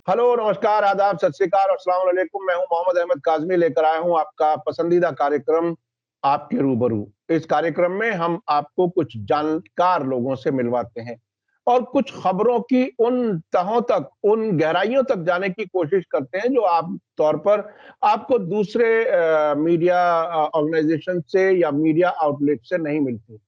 Hello, नमस्कार, आदाब, सत श्री अकाल और अस्सलाम वालेकुम। मैं हूं मोहम्मद अहमद काज़मी, लेकर आया हूं आपका पसंदीदा कार्यक्रम आपके रूबरू। इस कार्यक्रम में हम आपको कुछ जानकार लोगों से मिलवाते हैं और कुछ खबरों की उन तहों तक, उन गहराइयों तक जाने की कोशिश करते हैं जो आम तौर पर आपको दूसरे मीडिया ऑर्गेनाइजेशन से या मीडिया आउटलेट से नहीं मिलती।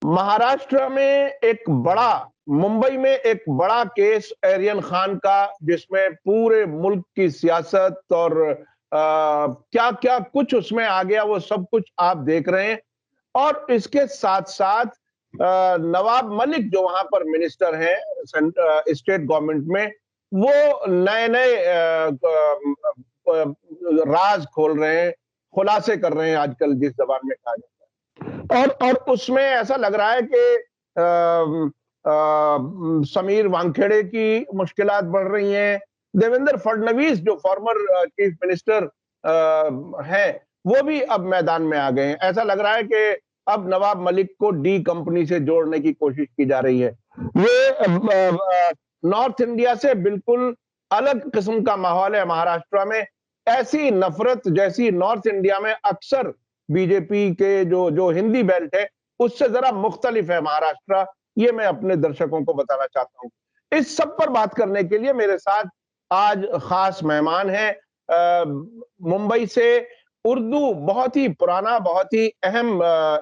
महाराष्ट्र में एक बड़ा मुंबई में एक बड़ा केस आर्यन खान का, जिसमें पूरे मुल्क की सियासत और क्या क्या कुछ उसमें आ गया, वो सब कुछ आप देख रहे हैं। और इसके साथ साथ नवाब मलिक जो वहां पर मिनिस्टर हैं स्टेट गवर्नमेंट में, वो नए नए राज खोल रहे हैं, खुलासे कर रहे हैं, आजकल जिस जबान में कहा जाता है। और उसमें ऐसा लग रहा है कि समीर वानखेड़े की मुश्किलात बढ़ रही हैं। देवेंद्र फडणवीस जो फॉर्मर चीफ मिनिस्टर हैं, वो भी अब मैदान में आ गए हैं। ऐसा लग रहा है कि अब नवाब मलिक को डी कंपनी से जोड़ने की कोशिश की जा रही है। ये नॉर्थ इंडिया से बिल्कुल अलग किस्म का माहौल है महाराष्ट्र में। ऐसी नफरत जैसी नॉर्थ इंडिया में अक्सर बीजेपी के जो जो हिंदी बेल्ट है, उससे जरा मुख्तलिफ है महाराष्ट्र। ये मैं अपने दर्शकों को बताना चाहता हूं। इस सब पर बात करने के लिए मेरे साथ आज खास मेहमान हैं। मुंबई से उर्दू बहुत ही पुराना, बहुत ही अहम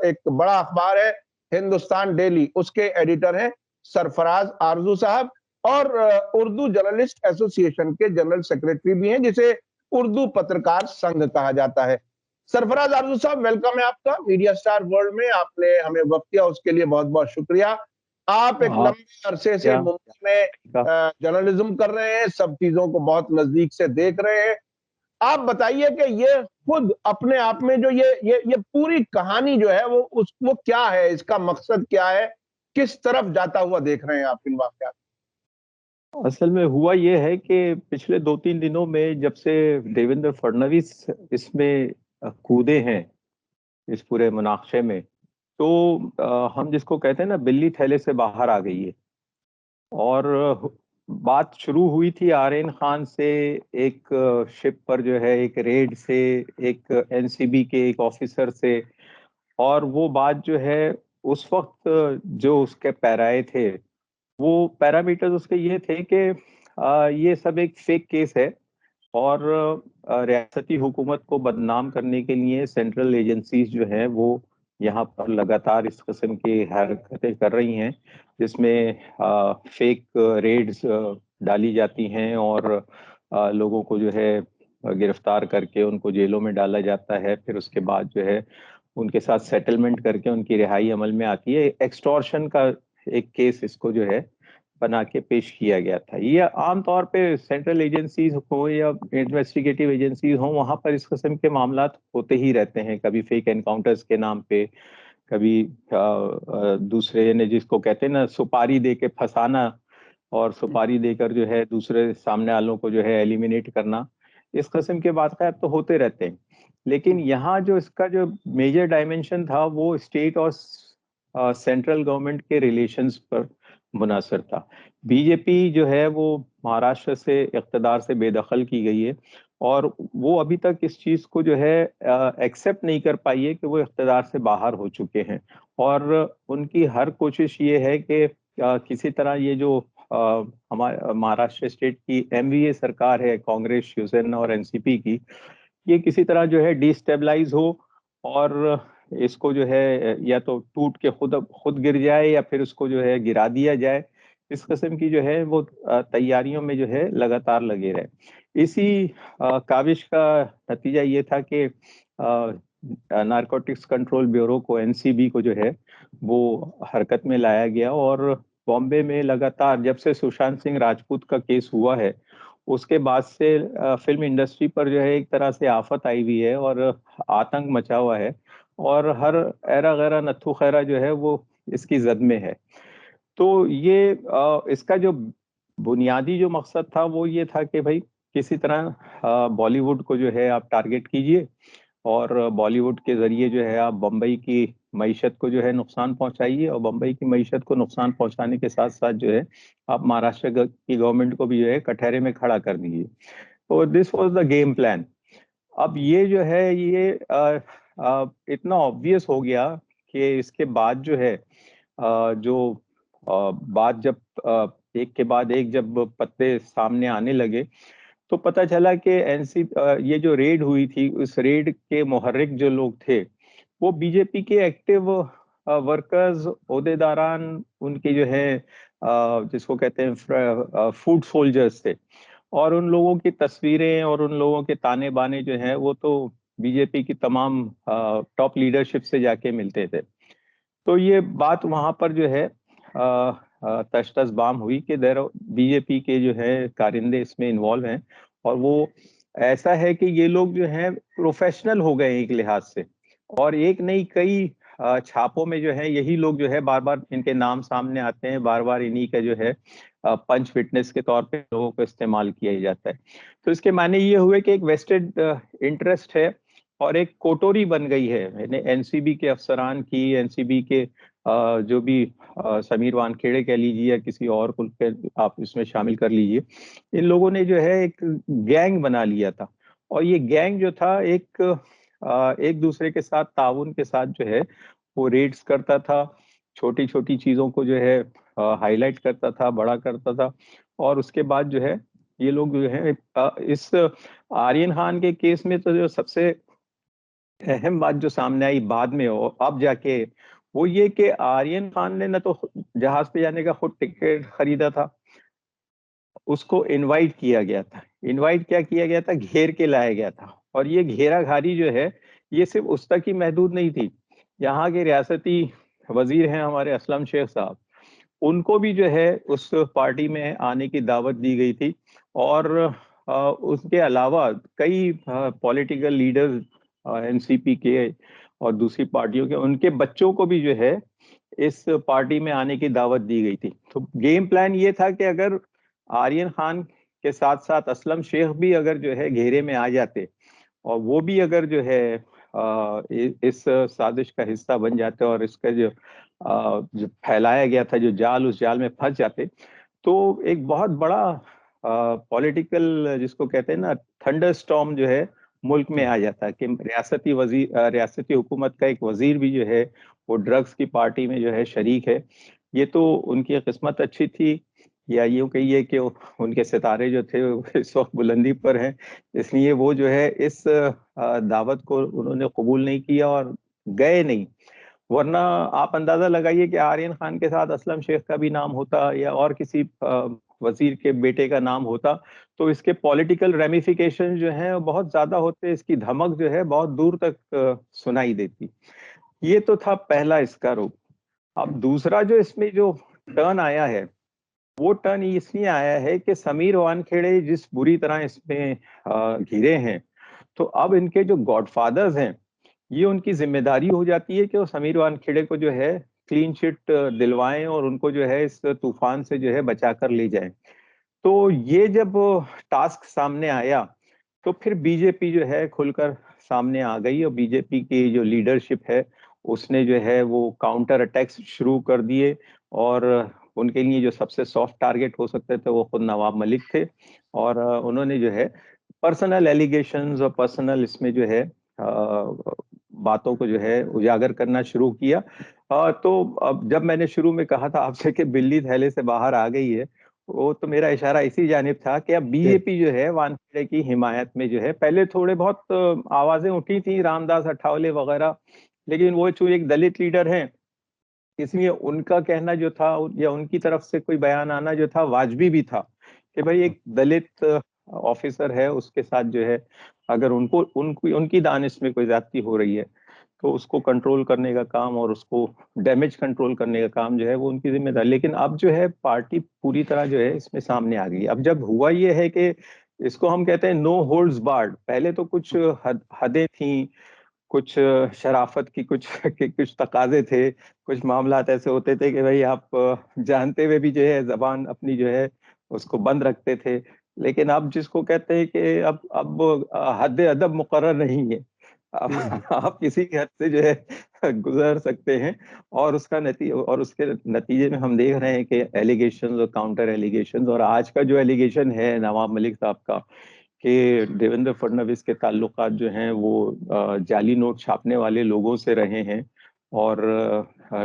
एक बड़ा अखबार है हिंदुस्तान डेली, उसके एडिटर हैं सरफराज आरजू साहब। और उर्दू जर्नलिस्ट एसोसिएशन के जनरल सेक्रेटरी भी हैं, जिसे उर्दू पत्रकार संघ कहा जाता है। सरफराज आरजू साहब, वेलकम है आपका मीडिया स्टार वर्ल्ड में। आपने हमें वक्त दिया, उसके लिए बहुत बहुत शुक्रिया। आप एक आप लंबे अरसे से क्या मुंबई में जर्नलिज्म कर रहे हैं, सब चीजों को बहुत नजदीक से देख रहे हैं। आप बताइए कि ये खुद अपने आप में जो ये पूरी कहानी जो है, वो क्या है, इसका मकसद क्या है, किस तरफ जाता हुआ देख रहे हैं आप इन वाकयात? असल में हुआ ये है कि पिछले 2-3 दिनों में जब से देवेंद्र फडणवीस इसमें कूदे हैं इस पूरे मुनाक़शे में, तो हम जिसको कहते हैं ना, बिल्ली थैले से बाहर आ गई है। और बात शुरू हुई थी आर्यन खान से, एक शिप पर जो है, एक रेड से, एक एनसीबी के एक ऑफिसर से। और वो बात जो है, उस वक्त जो उसके पैराए थे, वो पैरामीटर्स उसके ये थे कि ये सब एक फेक केस है। और रियासती हुकूमत को बदनाम करने के लिए सेंट्रल एजेंसीज जो हैं, वो यहाँ पर लगातार इस किस्म की हरकतें कर रही हैं, जिसमें फेक रेड्स डाली जाती हैं और लोगों को जो है गिरफ्तार करके उनको जेलों में डाला जाता है। फिर उसके बाद जो है उनके साथ सेटलमेंट करके उनकी रिहाई अमल में आती है। एक्सटॉर्शन का एक केस इसको जो है बना के पेश किया गया था। ये आमतौर पे सेंट्रल एजेंसीज हो या इन्वेस्टिगेटिव एजेंसीज हो, वहां पर इस किस्म के मामला होते ही रहते हैं। कभी फेक एनकाउंटर्स के नाम पे, कभी दूसरे, यानी जिसको कहते हैं ना, सुपारी दे के फंसाना और सुपारी देकर जो है दूसरे सामने वालों को जो है एलिमिनेट करना। इस किस्म के वाक़यात तो होते रहते हैं। लेकिन यहाँ जो इसका जो मेजर डायमेंशन था, वो स्टेट और सेंट्रल गवर्नमेंट के रिलेशंस पर मुनासर था। बीजेपी जो है वो महाराष्ट्र से इक़्तिदार से बेदखल की गई है, और वो अभी तक इस चीज़ को जो है एक्सेप्ट नहीं कर पाई है कि वो इक़्तिदार से बाहर हो चुके हैं। और उनकी हर कोशिश ये है कि किसी तरह ये जो हमारे महाराष्ट्र स्टेट की एमवीए सरकार है, कांग्रेस, शिवसेना और एनसीपी की, ये किसी तरह जो है डिस्टेबलाइज हो और इसको जो है या तो टूट के खुद खुद गिर जाए या फिर उसको जो है गिरा दिया जाए। इस किस्म की जो है वो तैयारियों में जो है लगातार लगे रहे। इसी काविश का नतीजा ये था कि नारकोटिक्स कंट्रोल ब्यूरो को, एनसीबी को जो है वो हरकत में लाया गया। और बॉम्बे में लगातार जब से सुशांत सिंह राजपूत का केस हुआ है, उसके बाद से फिल्म इंडस्ट्री पर जो है एक तरह से आफत आई हुई है और आतंक मचा हुआ है। और हर ऐरा गैरा नत्थु खैरा जो है वो इसकी जद में है। तो ये इसका जो बुनियादी जो मकसद था वो ये था कि भाई किसी तरह बॉलीवुड को जो है आप टारगेट कीजिए और बॉलीवुड के जरिए जो है आप बम्बई की मईशत को जो है नुकसान पहुंचाइए और बम्बई की मईशत को नुकसान पहुंचाने के साथ साथ जो है आप महाराष्ट्र की गवर्नमेंट को भी जो है कटहरे में खड़ा कर दीजिए। तो this was the game plan. अब ये जो है ये इतना ऑब्वियस हो गया कि इसके बाद जो है जो बात जब एक के बाद एक जब पत्ते सामने आने लगे तो पता चला कि ये जो रेड हुई थी उस रेड के मुहर्रिक जो लोग थे वो बीजेपी के एक्टिव वर्कर्स, ओहदेदारान, उनके जो है जिसको कहते हैं फूड सोल्जर्स थे। और उन लोगों की तस्वीरें और उन लोगों के ताने बाने जो हैं वो तो बीजेपी की तमाम टॉप लीडरशिप से जाके मिलते थे। तो ये बात वहां पर जो है तश तश बाम हुई कि देर बीजेपी के जो है कारिंदे इसमें इन्वॉल्व हैं और वो ऐसा है कि ये लोग जो हैं प्रोफेशनल हो गए एक लिहाज से। और एक नहीं कई छापों में जो है यही लोग जो है बार बार इनके नाम सामने आते हैं, बार बार इन्हीं का जो है पंच विटनेस के तौर पे लोगों को इस्तेमाल किया जाता है। तो इसके माने ये हुए कि एक वेस्टेड इंटरेस्ट है और एक कोटोरी बन गई है एनसीबी के अफसरान की, एनसीबी के जो भी समीर वानखेड़े कह लीजिए या किसी और को आप इसमें शामिल कर लीजिए, इन लोगों ने जो है एक गैंग बना लिया था। और ये गैंग जो था एक दूसरे के साथ ताउन के साथ जो है वो रेड्स करता था, छोटी छोटी चीजों को जो है हाईलाइट करता था, बड़ा करता था। और उसके बाद जो है ये लोग जो है इस आर्यन खान के केस में तो जो सबसे अहम बात जो सामने आई बाद में हो अब जाके वो ये कि आर्यन खान ने न तो जहाज पे जाने का खुद टिकट खरीदा था, उसको इनवाइट किया गया था। इनवाइट क्या किया गया था, घेर के लाया गया था। और ये घेरा घारी जो है ये सिर्फ उस तक ही महदूद नहीं थी। यहाँ के रियासती वजीर हैं हमारे असलम शेख साहब, उनको भी जो है उस पार्टी में आने की दावत दी गई थी। और उसके अलावा कई पॉलिटिकल लीडर्स एनसीपी के और दूसरी पार्टियों के उनके बच्चों को भी जो है इस पार्टी में आने की दावत दी गई थी। तो गेम प्लान ये था कि अगर आर्यन खान के साथ साथ असलम शेख भी अगर जो है घेरे में आ जाते और वो भी अगर जो है इस साजिश का हिस्सा बन जाते और इसका जो फैलाया गया था जो जाल, उस जाल में फंस जाते तो एक बहुत बड़ा पॉलिटिकल जिसको कहते हैं ना थंडर स्टॉर्म जो है मुल्क में आ जाता है कि रियासती हुकूमत का एक वजीर भी जो है वो ड्रग्स की पार्टी में जो है शरीक है। ये तो उनकी किस्मत अच्छी थी, या यूं कहिए कि उनके सितारे जो थे वो इस वक्त बुलंदी पर हैं, इसलिए वो जो है इस दावत को उन्होंने कबूल नहीं किया और गए नहीं। वरना आप अंदाजा लगाइए कि आर्यन खान के साथ असलम शेख का भी नाम होता या और किसी वजीर के बेटे का नाम होता तो इसके पॉलिटिकल रेमिफिकेशन जो हैं वो बहुत ज्यादा होते, इसकी धमक जो है बहुत दूर तक सुनाई देती। ये तो था पहला इसका रूप। अब दूसरा जो इसमें जो टर्न आया है वो टर्न इसलिए आया है कि समीर वानखेड़े जिस बुरी तरह इसमें घिरे हैं, तो अब इनके जो गॉडफादर्स हैं ये उनकी जिम्मेदारी हो जाती है कि वो समीर वानखेड़े को जो है क्लीन चिट दिलवाएं और उनको जो है इस तूफान से जो है बचा कर ले जाएं। तो ये जब टास्क सामने आया तो फिर बीजेपी जो है खुलकर सामने आ गई और बीजेपी की जो लीडरशिप है उसने जो है वो काउंटर अटैक्स शुरू कर दिए। और उनके लिए जो सबसे सॉफ्ट टारगेट हो सकते थे वो खुद नवाब मलिक थे। और उन्होंने जो है पर्सनल एलिगेशंस और पर्सनल इसमें जो है बातों को जो है उजागर करना शुरू किया। तो अब जब मैंने शुरू में कहा था आपसे कि बिल्ली थैले से बाहर आ गई है, वो तो मेरा इशारा इसी जानिब था कि अब बीजेपी जो है वानखेड़े की हिमायत में जो है, पहले थोड़े बहुत आवाजें उठी थी रामदास अठावले वगैरह, लेकिन वो चूंकि एक दलित लीडर हैं इसलिए उनका कहना जो था या उनकी तरफ से कोई बयान आना जो था वाजबी भी था कि भाई एक दलित ऑफिसर है उसके साथ जो है अगर उनकी दानिश में कोई ज्यादती हो रही है तो उसको कंट्रोल करने का काम और उसको डैमेज कंट्रोल करने का काम जो है वो उनकी जिम्मेदारी। लेकिन अब जो है पार्टी पूरी तरह जो है इसमें सामने आ गई। अब जब हुआ ये है कि इसको हम कहते हैं नो होल्ड्स बार्ड। पहले तो कुछ हदें थी, कुछ शराफत की कुछ तकाजे थे, कुछ मामलात ऐसे होते थे कि भाई आप जानते हुए भी जो है जबान अपनी जो है उसको बंद रखते थे। लेकिन अब जिसको कहते हैं कि अब हद अदब मुकर्रर नहीं है। अब आप किसी के हद से जो है गुजर सकते हैं। और उसके नतीजे में हम देख रहे हैं कि एलिगेशंस और काउंटर एलिगेशंस, और आज का जो एलिगेशन है नवाब मलिक साहब का कि देवेंद्र फडणवीस के ताल्लुकात जो हैं वो जाली नोट छापने वाले लोगों से रहे हैं। और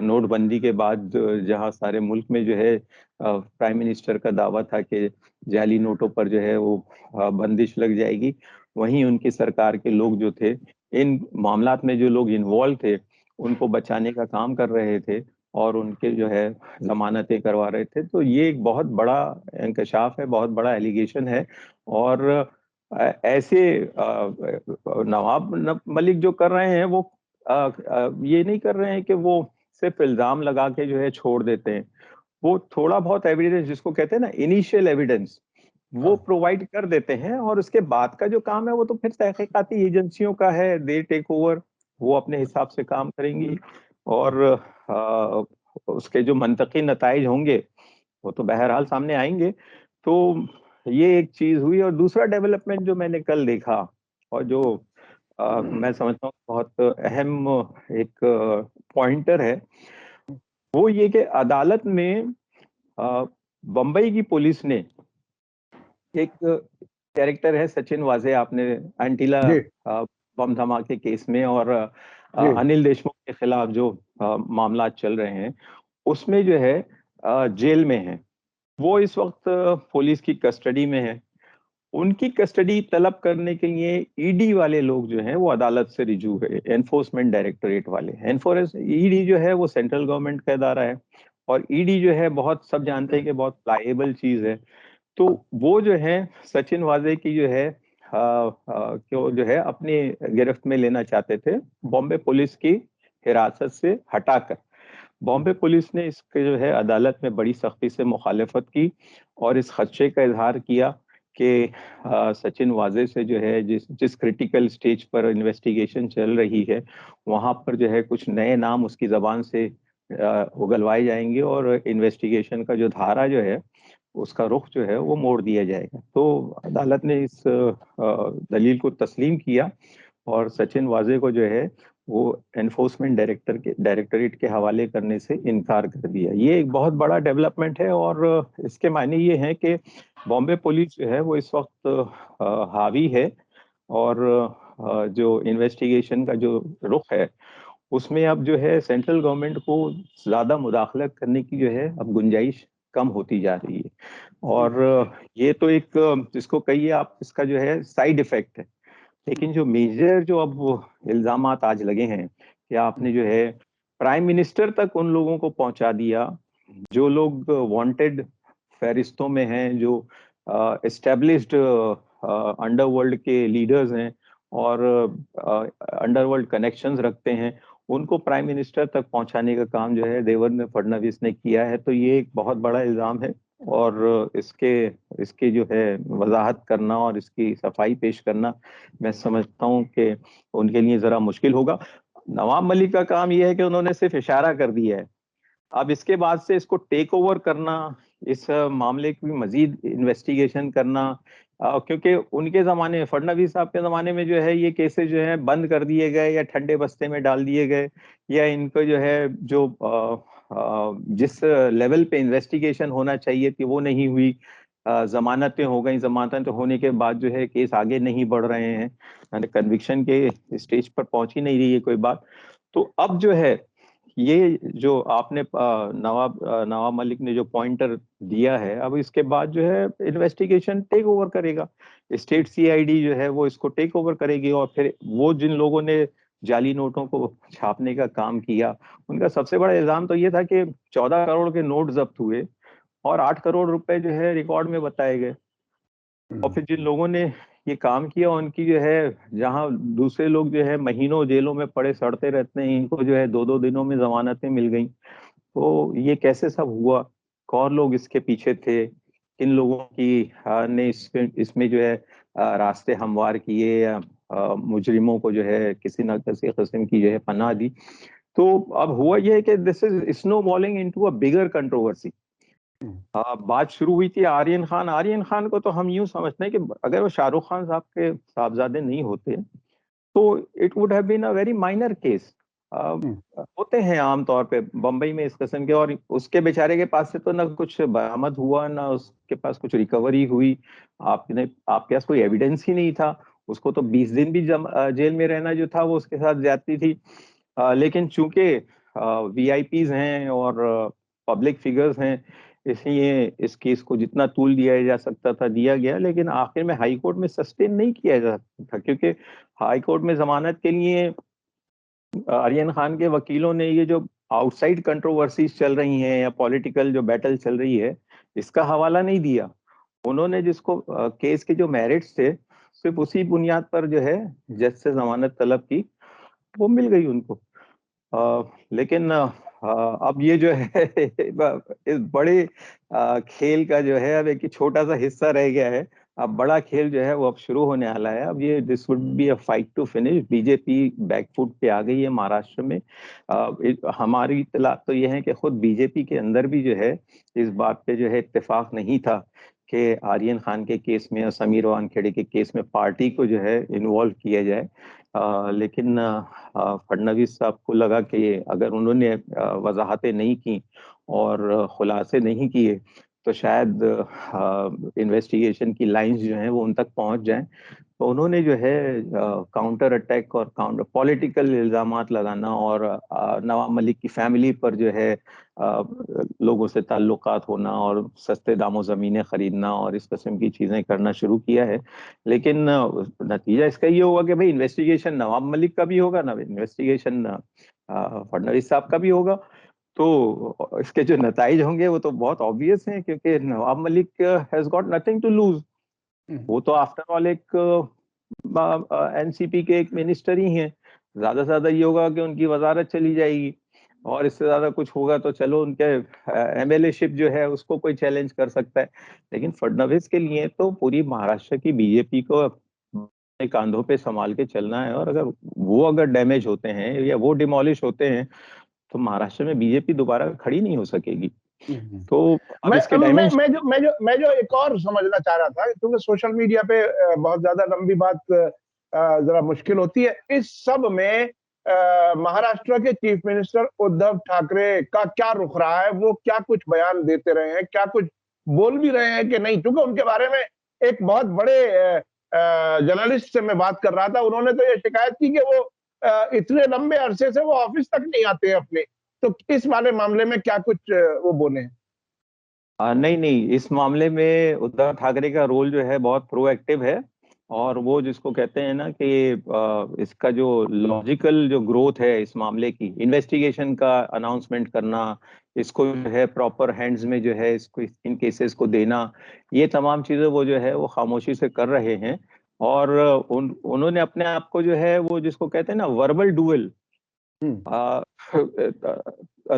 नोटबंदी के बाद जहां सारे मुल्क में जो है प्राइम मिनिस्टर का दावा था कि जाली नोटों पर जो है वो बंदिश लग जाएगी, वहीं उनकी सरकार के लोग जो थे, इन मामलात में जो लोग इन्वॉल्व थे उनको बचाने का काम कर रहे थे और उनके जो है जमानतें करवा रहे थे। तो ये एक बहुत बड़ा इंकशाफ है, बहुत बड़ा एलिगेशन है। और ऐसे नवाब मलिक जो कर रहे हैं वो ये नहीं कर रहे हैं कि वो सिर्फ इल्जाम लगा के जो है छोड़ देते हैं। वो थोड़ा बहुत एविडेंस, जिसको कहते हैं ना इनिशियल एविडेंस, वो प्रोवाइड कर देते हैं, और उसके बाद का जो काम है वो तो फिर तहकीकाती एजेंसियों का है, दे टेक ओवर, वो अपने हिसाब से काम करेंगी। और उसके जो मंतकी नताइज होंगे वो तो बहरहाल सामने आएंगे। तो ये एक चीज हुई। और दूसरा डेवलपमेंट जो मैंने कल देखा, और जो मैं समझता हूँ बहुत अहम एक पॉइंटर है, वो ये कि अदालत में बम्बई की पुलिस ने एक कैरेक्टर है सचिन वाजे, आपने एंटीला जी बम धमाके केस में और जी अनिल देशमुख के खिलाफ जो मामला चल रहे हैं उसमें जो है जेल में है। वो इस वक्त पुलिस की कस्टडी में है। उनकी कस्टडी तलब करने के लिए ईडी वाले लोग जो हैं वो अदालत से रिजू है, एनफोर्समेंट डायरेक्टोरेट वाले। एनफोर्स ईडी जो है वो सेंट्रल गवर्नमेंट का इदारा है, और ईडी जो है बहुत सब जानते हैं कि बहुत प्लाएबल चीज है। तो वो जो है सचिन वाजे की जो है क्यों जो है अपनी गिरफ्त में लेना चाहते थे, बॉम्बे पुलिस की हिरासत से हटाकर। बॉम्बे पुलिस ने इसके जो है अदालत में बड़ी सख्ती से मुखालफत की और इस खदशे का इजहार किया कि सचिन वाजे से जो है जिस जिस क्रिटिकल स्टेज पर इन्वेस्टिगेशन चल रही है वहां पर जो है कुछ नए नाम उसकी जबान से उगलवाए जाएंगे, और इन्वेस्टिगेशन का जो धारा जो है उसका रुख जो है वो मोड़ दिया जाएगा। तो अदालत ने इस दलील को तस्लीम किया और सचिन वाजे को जो है वो एनफोर्समेंट डायरेक्टरेट के हवाले करने से इनकार कर दिया। ये एक बहुत बड़ा डेवलपमेंट है, और इसके मायने ये हैं कि बॉम्बे पुलिस जो है वो इस वक्त हावी है, और जो इन्वेस्टिगेशन का जो रुख है उसमें अब जो है सेंट्रल गवर्नमेंट को ज्यादा मुदाखलत करने की जो है अब गुंजाइश कम होती जा रही है। और ये तो एक जिसको कहिए आप, इसका जो है साइड इफेक्ट है। लेकिन जो मेजर जो अब वो इल्जामात आज लगे हैं कि आपने जो है प्राइम मिनिस्टर तक उन लोगों को पहुंचा दिया जो लोग वांटेड फहरिस्तों में हैं, जो एस्टेब्लिश्ड अंडरवर्ल्ड के लीडर्स हैं और अंडरवर्ल्ड कनेक्शंस रखते हैं, उनको प्राइम मिनिस्टर तक पहुंचाने का काम जो है देवेंद्र फडणवीस ने किया है। तो ये एक बहुत बड़ा इल्जाम है, और इसके इसकी जो है वजाहत करना और इसकी सफाई पेश करना मैं समझता हूँ कि उनके लिए जरा मुश्किल होगा। नवाब मलिक का काम यह है कि उन्होंने सिर्फ इशारा कर दिया है। अब इसके बाद से इसको टेक ओवर करना, इस मामले की मजीद इन्वेस्टिगेशन करना, क्योंकि उनके जमाने में, फडणवीस साहब के जमाने में जो है ये केसेस जो है बंद कर दिए गए या ठंडे बस्ते में डाल दिए गए, या इनको जो है जो जिस लेवल पे इन्वेस्टिगेशन होना चाहिए थी वो नहीं हुई, जमानतें हो गई, जमानतें होने के बाद जो है केस आगे नहीं बढ़ रहे हैं, यानी कन्विक्शन के स्टेज पर पहुंच ही नहीं रही है कोई बात। तो अब जो है ये जो आपने नवाब मलिक ने जो पॉइंटर दिया है, अब इसके बाद जो है इन्वेस्टिगेशन टेक ओवर करेगा, स्टेट सीआईडी जो है वो इसको टेक ओवर करेगी। और फिर वो जिन लोगों ने जाली नोटों को छापने का काम किया, उनका सबसे बड़ा इल्जाम तो ये था कि 14 करोड़ के नोट जब्त हुए और 8 करोड़ रुपए जो है रिकॉर्ड में बताए गए। और फिर जिन लोगों ने ये काम किया उनकी जो है, जहां दूसरे लोग जो है महीनों जेलों में पड़े सड़ते रहते हैं, इनको जो है 2-2 दिनों में जमानतें मिल गई। तो ये कैसे सब हुआ, कौन लोग इसके पीछे थे, किन लोगों की ने इसमें जो है रास्ते हमवार किए, या मुजरिमों को जो है किसी न किसी किस्म की जो है पनाह दी। तो अब हुआ यह है कि this is snow bowling into a bigger controversy. बात शुरू हुई थी आर्यन खान। आर्यन खान को तो हम यूं समझते हैं कि अगर वो शाहरुख खान साहब के साहबजादे नहीं होते तो it would have been a very minor case. होते हैं आमतौर पे बम्बई में इस किस्म के, और उसके बेचारे के पास से तो ना कुछ बरामद हुआ ना उसके पास कुछ रिकवरी हुई। आपके पास कोई एविडेंस ही नहीं था। उसको तो 20 दिन भी जेल में रहना जो था वो उसके साथ ज्यादती थी। लेकिन चूंकि वीआईपीज हैं और पब्लिक फिगर्स हैं, इसलिए इस केस को जितना तूल दिया जा सकता था दिया गया, लेकिन आखिर में हाई कोर्ट में सस्टेन नहीं किया जा सकता था, क्योंकि हाई कोर्ट में जमानत के लिए आर्यन खान के वकीलों ने ये जो आउटसाइड कंट्रोवर्सीज चल रही हैं या पॉलिटिकल जो बैटल चल रही है, इसका हवाला नहीं दिया। उन्होंने जिसको केस के जो मेरिट्स थे, सिर्फ उसी बुनियाद पर जो है जज से जमानत तलब की, वो मिल गई उनको। लेकिन अब ये जो है इस बड़े खेल का जो है अब एक छोटा सा हिस्सा रह गया है। अब बड़ा खेल जो है वो अब शुरू होने वाला है। अब ये this would be a fight to finish. BJP back foot पे आ गई है महाराष्ट्र में। हमारी इत्तला तो ये है कि खुद बीजेपी के अंदर भी जो है इस बात पे जो है इत्तेफाक नहीं था कि आर्यन खान के केस में और समीर वानखेड़े के केस में पार्टी को जो है इन्वॉल्व किया जाए। लेकिन फडणवीस साहब को लगा कि अगर उन्होंने वजाहतें नहीं की और खुलासे नहीं किए तो शायद इन्वेस्टिगेशन की लाइंस जो हैं वो उन तक पहुंच जाएं। तो उन्होंने जो है काउंटर अटैक और काउंटर पॉलिटिकल इल्जामात लगाना और नवाब मलिक की फैमिली पर जो है लोगों से ताल्लुकात होना और सस्ते दामों ज़मीनें खरीदना और इस किस्म की चीज़ें करना शुरू किया है। लेकिन नतीजा इसका ये होगा कि भाई इन्वेस्टिगेशन नवाब मलिक का भी होगा, ना इन्वेस्टिगेशन फडणवीस साहब का भी होगा। तो इसके जो नतीजे होंगे वो तो बहुत ऑब्वियस हैं, क्योंकि Nawab Malik has got nothing to lose. वो तो आफ्टर ऑल एक एनसीपी के एक मिनिस्टर ही हैं। ज्यादा से ज्यादा ये होगा कि उनकी वजारत चली जाएगी, और इससे ज्यादा कुछ होगा तो चलो उनके एमएलए शिप जो है उसको कोई चैलेंज कर सकता है। लेकिन फडणवीस के लिए तो पूरी महाराष्ट्र की बीजेपी को अपने कांधों पे संभाल के चलना है, और अगर डैमेज होते हैं या वो डिमोलिश होते हैं तो महाराष्ट्र में बीजेपी दोबारा खड़ी नहीं हो सकेगी। तो अब इसके डायमेंशन मैं जो एक और समझना चाह रहा था, क्योंकि सोशल मीडिया पे बहुत ज्यादा लंबी बात जरा मुश्किल होती है इस सब में। महाराष्ट्र के चीफ मिनिस्टर उद्धव ठाकरे का क्या रुख रहा है? वो क्या कुछ बयान देते रहे हैं, क्या कुछ बोल भी रहे हैं कि नहीं? क्योंकि उनके बारे में एक बहुत बड़े जर्नलिस्ट से मैं बात कर रहा था, उन्होंने तो ये शिकायत की कि वो इतने लंबे अरसे से वो ऑफिस तक नहीं आते हैं अपने। तो इस वाले मामले में क्या कुछ वो बोले हैं? नहीं नहीं, इस मामले में उद्धव ठाकरे का रोल जो है बहुत प्रोएक्टिव है। और वो जिसको कहते हैं ना कि इसका जो लॉजिकल जो ग्रोथ है इस मामले की, इन्वेस्टिगेशन का अनाउंसमेंट करना, इसको जो है प्रॉपर हैंड्स में जो है इसको इन केसेस को देना, ये तमाम चीजें वो जो है वो खामोशी से कर रहे हैं। और उन्होंने अपने आप को जो है वो जिसको कहते हैं ना वर्बल डुएल, आ,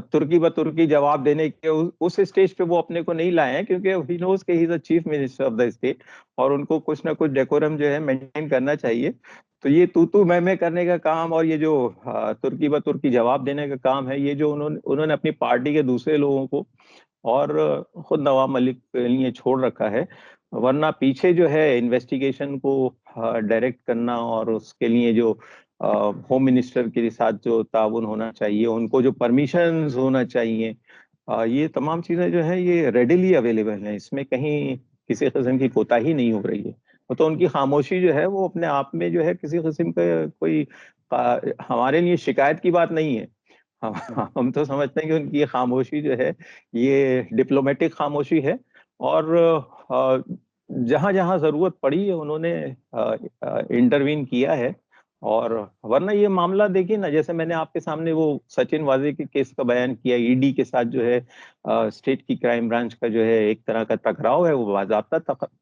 तुर्की ब तुर्की जवाब देने के उस स्टेज पे वो अपने को नहीं लाए हैं, क्योंकि ही नोज के he is the chief minister of the state और उनको कुछ ना कुछ डेकोरम जो है मेंटेन करना चाहिए। तो ये तू मैं करने का काम और ये जो तुर्की ब तुर्की जवाब देने का काम है, ये जो उन्होंने अपनी पार्टी के दूसरे लोगों को और खुद नवाब मलिक के लिए छोड़ रखा है। वरना पीछे जो है इन्वेस्टिगेशन को डायरेक्ट करना और उसके लिए जो होम मिनिस्टर के साथ जो ताउन होना चाहिए, उनको जो परमिशंस होना चाहिए, ये तमाम चीजें जो है ये रेडिली अवेलेबल हैं। इसमें कहीं किसी किस्म की कोताही नहीं हो रही है। तो उनकी खामोशी जो है वो अपने आप में जो है किसी किस्म का कोई हमारे लिए शिकायत की बात नहीं है। हम तो समझते हैं कि उनकी ये खामोशी जो है ये डिप्लोमेटिक खामोशी है। और जहां जहां जरूरत पड़ी है उन्होंने इंटरवीन किया है। और वरना ये मामला देखिए ना, जैसे मैंने आपके सामने वो सचिन वाजे के केस का बयान किया, ईडी के साथ जो है स्टेट की क्राइम ब्रांच का जो है एक तरह का टकराव है, वो बाजाबता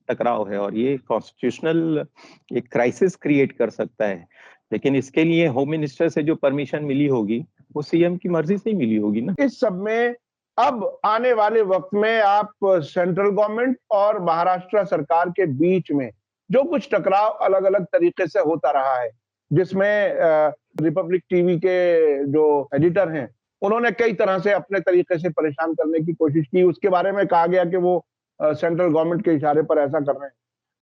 टकराव है, और ये कॉन्स्टिट्यूशनल एक क्राइसिस क्रिएट कर सकता है। लेकिन इसके लिए होम मिनिस्टर से जो परमिशन मिली होगी वो सीएम की मर्जी से ही मिली होगी ना। इस सब में अब आने वाले वक्त में आप सेंट्रल गवर्नमेंट और महाराष्ट्र सरकार के बीच में जो कुछ टकराव अलग अलग तरीके से होता रहा है, जिसमें रिपब्लिक टीवी के जो एडिटर हैं उन्होंने कई तरह से अपने तरीके से परेशान करने की कोशिश की, उसके बारे में कहा गया कि वो सेंट्रल गवर्नमेंट के इशारे पर ऐसा कर रहे हैं।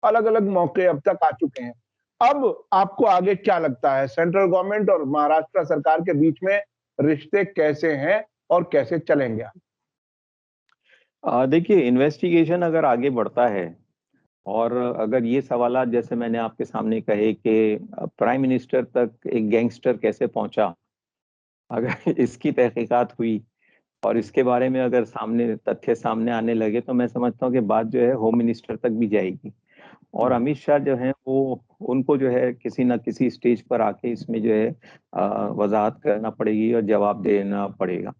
अलग अलग मौके अब तक आ चुके हैं। अब आपको आगे क्या लगता है, सेंट्रल गवर्नमेंट और महाराष्ट्र सरकार के बीच में रिश्ते कैसे हैं और कैसे चलेंगे? देखिए, इन्वेस्टिगेशन अगर आगे बढ़ता है और अगर ये सवालात जैसे मैंने आपके सामने कहे कि प्राइम मिनिस्टर तक एक गैंगस्टर कैसे पहुंचा, अगर इसकी तहकीकात हुई और इसके बारे में अगर तथ्य सामने आने लगे, तो मैं समझता हूँ कि बात जो है होम मिनिस्टर तक भी जाएगी। और अमित शाह जो है वो उनको जो है किसी ना किसी स्टेज पर आके इसमें जो है वजाहत करना पड़ेगी और जवाब देना पड़ेगा।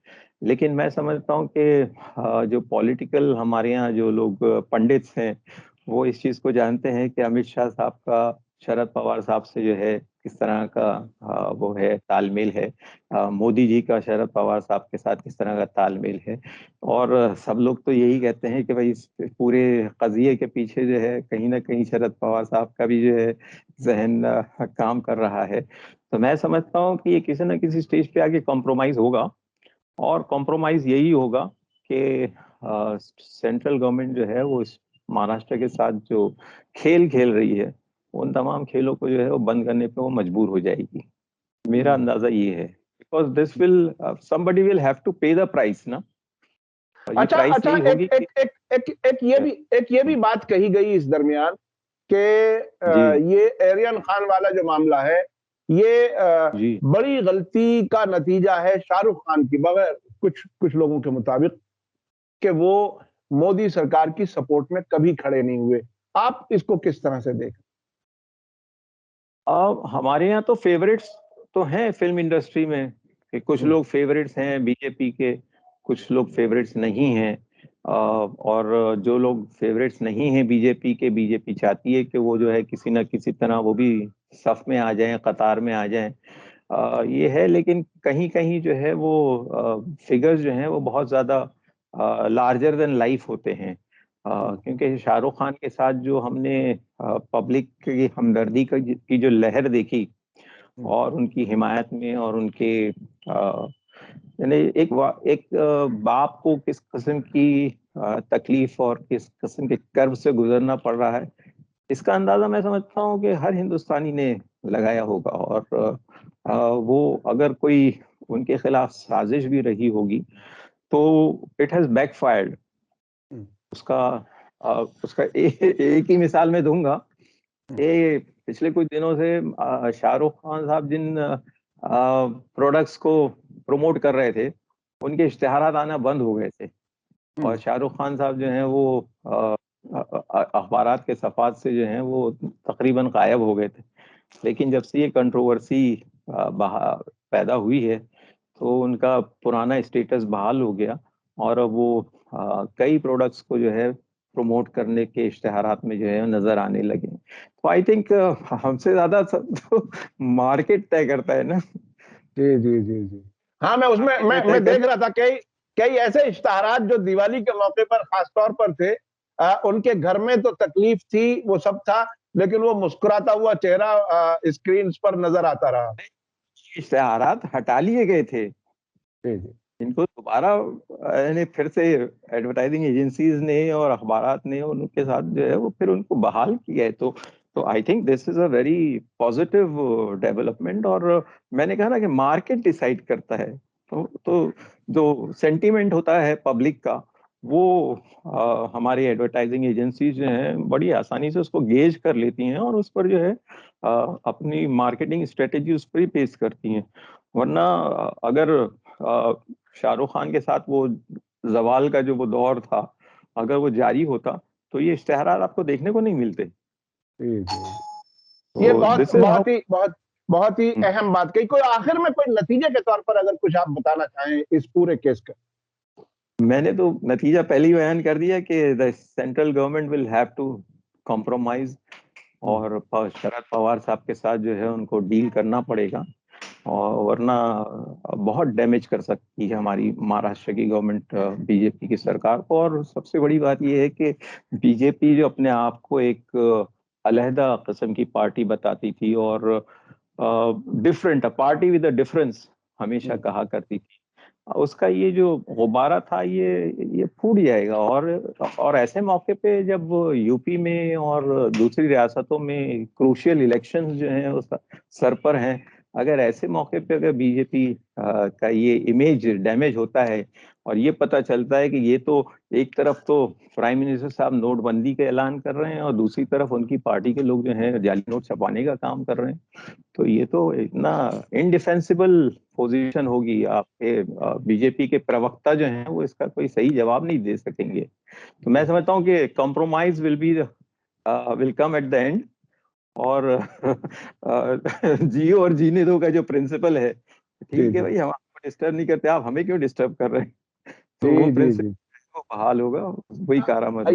लेकिन मैं समझता हूँ कि जो पॉलिटिकल हमारे यहाँ जो लोग पंडित्स हैं, वो इस चीज को जानते हैं कि अमित शाह साहब का शरद पवार साहब से जो है किस तरह का वो है तालमेल है, मोदी जी का शरद पवार साहब के साथ किस तरह का तालमेल है। और सब लोग तो यही कहते हैं कि भाई इस पूरे कजिए के पीछे जो है कहीं ना कहीं शरद पवार साहब का भी जो है जहन काम कर रहा है। तो मैं समझता हूँ कि ये किसी ना किसी स्टेज पे आके कॉम्प्रोमाइज होगा, और कॉम्प्रोमाइज यही होगा कि सेंट्रल गवर्नमेंट जो है वो इस महाराष्ट्र के साथ जो खेल खेल रही है, उन तमाम खेलों को जो है वो बंद करने पे वो मजबूर हो जाएगी। मेरा अंदाजा ये है, because this will somebody will have to pay the price ना। और ये अच्छा प्राइस अच्छा, यही एक होगी कि एक एक एक एक ये भी बात कही गई इस दरमियान कि जी ये आर्यन खान वाला जो मामला है, ये जी बड़ी गलती का नतीजा है शाहरुख खान की, बगैर कुछ कुछ लोगों के मुताबिक, कि वो मोदी सरकार की सपोर्ट में कभी खड़े नहीं हुए। आप इसको किस तरह से देखें? अब हमारे यहाँ तो फेवरेट्स तो हैं फिल्म इंडस्ट्री में, कि कुछ लोग फेवरेट्स हैं बीजेपी के, कुछ लोग फेवरेट्स नहीं हैं। और जो लोग फेवरेट्स नहीं हैं बीजेपी के, बीजेपी चाहती है कि वो जो है किसी ना किसी तरह वो भी सफ में आ जाएं, कतार में आ जाएं। ये है, लेकिन कहीं कहीं जो है वो फिगर्स जो हैं वो बहुत ज्यादा लार्जर देन लाइफ होते हैं। क्योंकि शाहरुख खान के साथ जो हमने पब्लिक की हमदर्दी की जो लहर देखी, और उनकी हिमायत में और उनके यानी एक बाप को किस किस्म की तकलीफ और किस किस्म के कर्ब से गुजरना पड़ रहा है, इसका अंदाजा मैं समझता हूँ कि हर हिंदुस्तानी ने लगाया होगा। और वो अगर कोई उनके खिलाफ साजिश भी रही होगी, तो इट हैज बैकफायर्ड। उसका एक ही मिसाल मैं दूंगा। ये पिछले कुछ दिनों से शाहरुख खान साहब जिन प्रोडक्ट्स को प्रमोट कर रहे थे, उनके इश्तिहारात आना बंद हो गए थे। और शाहरुख खान साहब जो हैं वो अखबारात के सफात से जो हैं वो तकरीबन गायब हो गए थे। लेकिन जब से ये कंट्रोवर्सी पैदा हुई है, तो उनका पुराना स्टेटस बहाल हो गया, और अब वो कई प्रोडक्ट्स को जो है प्रमोट करने के इश्तिहारात में जो है नजर आने लगे। तो आई थिंक हमसे ज्यादा तो मार्केट तय करता है ना। जी जी जी जी। हाँ, मैं उसमें मार्केट जो तय मैं कर। देख रहा था कई कई ऐसे इश्ताहारात जो दिवाली के मौके पर खास तौर पर थे। उनके घर में तो तकलीफ थी, वो सब था, लेकिन वो मुस्कुराता हुआ चेहरा स्क्रीन पर नजर आता रहा। इश्तिहारात हटा लिए गए थे, जी जी। इनको दोबारा यानी फिर से एडवर्टाइजिंग एजेंसीज ने और अखबारात ने उनके साथ जो है वो फिर उनको बहाल किया है। तो I think this is a very positive development. और मैंने कहा ना कि मार्केट डिसाइड करता है। तो जो सेंटीमेंट होता है पब्लिक का, वो हमारी एडवर्टाइजिंग एजेंसीज जो हैं बड़ी आसानी से उसको गेज कर लेती हैं, और उस पर जो है अपनी मार्केटिंग स्ट्रेटेजी उस पर ही पेश करती हैं। वरना अगर शाहरुख खान के साथ वो जवाल का जो वो दौर था, अगर वो जारी होता, तो ये इश्तेहारात आपको देखने को नहीं मिलते। जी जी। ये तो बहुत दिस इज हाउ। बहुत ही अहम बात कही। कोई आखिर में कोई नतीजे के तौर पर अगर कुछ आप बताना चाहें इस पूरे केस का? मैंने तो नतीजा पहले ही बयान कर दिया कि the central government will have to compromise, और शरद पवार साहब के साथ जो है उनको डील करना पड़ेगा। और वरना बहुत डैमेज कर सकती है हमारी महाराष्ट्र की गवर्नमेंट बीजेपी की सरकार को। और सबसे बड़ी बात यह है कि बीजेपी जो अपने आप को एक अलहदा किस्म की पार्टी बताती थी, और different party with a difference हमेशा कहा करती थी, उसका ये जो गुब्बारा था ये फूट जाएगा। और ऐसे मौके पे जब यूपी में और दूसरी रियासतों में क्रूशियल इलेक्शंस जो हैं उस सर पर हैं, अगर ऐसे मौके पे अगर बीजेपी का ये इमेज डैमेज होता है और ये पता चलता है कि ये तो एक तरफ तो प्राइम मिनिस्टर साहब नोटबंदी का ऐलान कर रहे हैं और दूसरी तरफ उनकी पार्टी के लोग जो हैं जाली नोट छपाने का काम कर रहे हैं, तो ये तो इतना इनडिफेंसिबल पोजीशन होगी। आपके बीजेपी के प्रवक्ता जो हैं वो इसका कोई सही जवाब नहीं दे सकेंगे। तो मैं समझता हूँ कि compromise will come at the end. और जियो और जीने दो का जो प्रिंसिपल है, ठीक है भाई, हम आपको डिस्टर्ब नहीं करते, आप हमें क्यों डिस्टर्ब कर रहे हैं, तो वो प्रिंसिपल बहाल होगा, वही कारामद।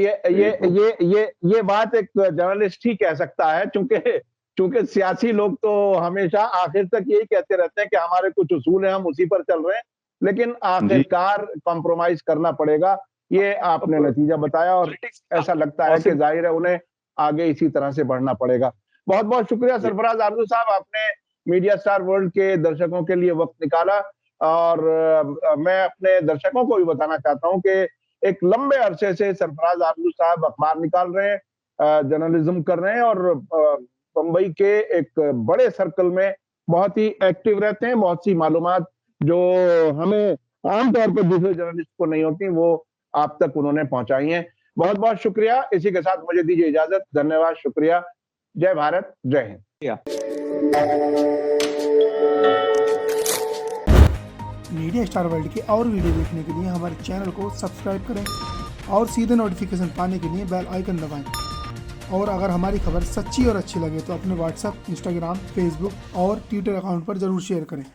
ये बात एक जर्नलिस्ट ही कह सकता है, चूंकि सियासी लोग तो हमेशा आखिर तक यही कहते रहते हैं कि हमारे कुछ उसूल हैं, हम उसी पर चल रहे हैं, लेकिन आखिरकार कॉम्प्रोमाइज करना पड़ेगा। ये आपने नतीजा बताया और ऐसा लगता है कि जाहिर है उन्हें आगे इसी तरह से बढ़ना पड़ेगा। बहुत बहुत शुक्रिया सरफराज आरजू साहब, आपने मीडिया स्टार वर्ल्ड के दर्शकों के लिए वक्त निकाला। और मैं अपने दर्शकों को भी बताना चाहता हूं कि एक लंबे अरसे से सरफराज आरजू साहब अखबार निकाल रहे हैं, जर्नलिज्म कर रहे हैं और बंबई के एक बड़े सर्कल में बहुत ही एक्टिव रहते हैं। बहुत सी मालूमात जो हमें आमतौर पर दूसरे जर्नलिस्ट को नहीं होती वो आप तक उन्होंने पहुंचाई हैं। बहुत बहुत शुक्रिया। इसी के साथ मुझे दीजिए इजाजत। धन्यवाद, शुक्रिया। जय भारत, जय हिंद। मीडिया स्टार वर्ल्ड के और वीडियो देखने के लिए हमारे चैनल को सब्सक्राइब करें और सीधे नोटिफिकेशन पाने के लिए बेल आइकन दबाएं। और अगर हमारी खबर सच्ची और अच्छी लगे तो अपने व्हाट्सएप, इंस्टाग्राम, फेसबुक और ट्विटर अकाउंट पर जरूर शेयर करें।